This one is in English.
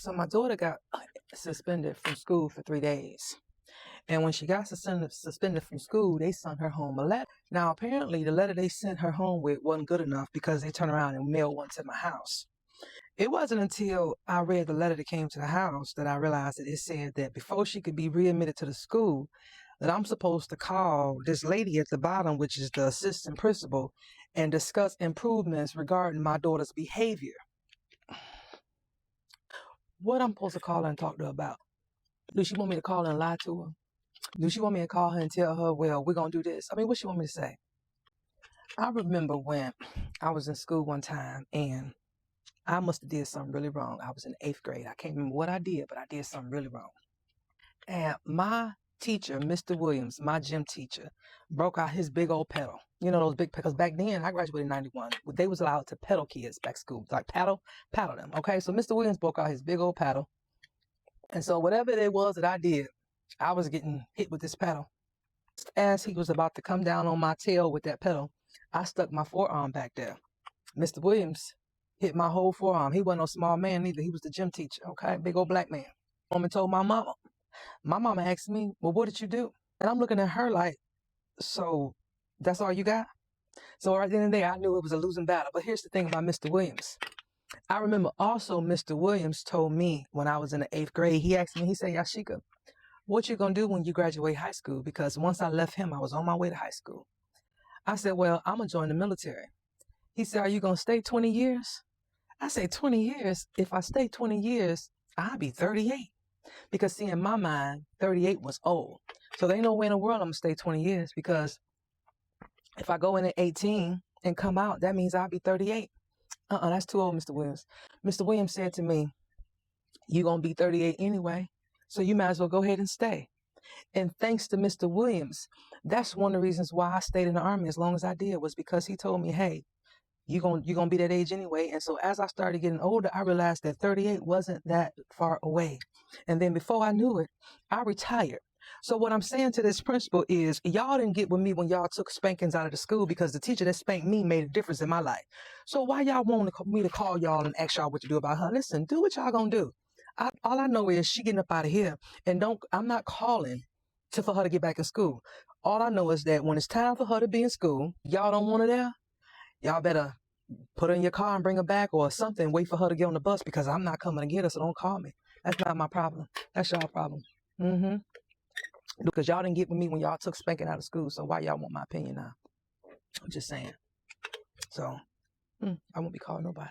So my daughter got suspended from school for 3 days. And when she got suspended from school, they sent her home a letter. Now, apparently, the letter they sent her home with wasn't good enough because they turned around and mailed one to my house. It wasn't until I read the letter that came to the house that I realized that it said that before she could be readmitted to the school, that I'm supposed to call this lady at the bottom, which is the assistant principal, and discuss improvements regarding my daughter's behavior. What I'm supposed to call her and talk to her about? Do she want me to call her and lie to her? Do she want me to call her and tell her, well, we're going to do this? I mean, what she want me to say? I remember when I was in school one time and I must have did something really wrong. I was in 8th grade. I can't remember what I did, but I did something really wrong. And my teacher, Mr. Williams, my gym teacher, broke out his big old pedal. You know, those big, because back then I graduated in 91. They was allowed to pedal kids back school, like paddle them. Okay. So Mr. Williams broke out his big old paddle. And so whatever it was that I did, I was getting hit with this pedal. As he was about to come down on my tail with that pedal, I stuck my forearm back there. Mr. Williams hit my whole forearm. He wasn't no small man neither. He was the gym teacher. Okay. Big old black man. Woman told my mama. My mama asked me, well, what did you do? And I'm looking at her like, so that's all you got? So right then and there, I knew it was a losing battle. But here's the thing about Mr. Williams. I remember also Mr. Williams told me when I was in the 8th grade, he asked me, he said, Yashika, what you gonna do when you graduate high school? Because once I left him, I was on my way to high school. I said, well, I'm gonna join the military. He said, are you gonna stay 20 years? I said, 20 years? If I stay 20 years, I'll be 38. Because see, in my mind, 38 was old. So there ain't no way in the world I'm gonna stay 20 years, because if I go in at 18 and come out, that means I'll be 38. That's too old, Mr. Williams. Mr. Williams said to me, you're gonna be 38 anyway, so you might as well go ahead and stay. And thanks to Mr. Williams, that's one of the reasons why I stayed in the Army as long as I did, was because he told me, hey, you're gonna be that age anyway. And so as I started getting older, I realized that 38 wasn't that far away. And then before I knew it, I retired. So what I'm saying to this principal is, y'all didn't get with me when y'all took spankings out of the school, because the teacher that spanked me made a difference in my life. So why y'all want me to call y'all and ask y'all what to do about her? Listen, do what y'all gonna do. All I know is she getting up out of here, and I'm not calling for her to get back in school. All I know is that when it's time for her to be in school, y'all don't want her there, y'all better put her in your car and bring her back or something. Wait for her to get on the bus, because I'm not coming to get her, so don't call me. That's not my problem. That's y'all problem. Because y'all didn't get with me when y'all took spanking out of school, so why y'all want my opinion now? I'm just saying. So, I won't be calling nobody.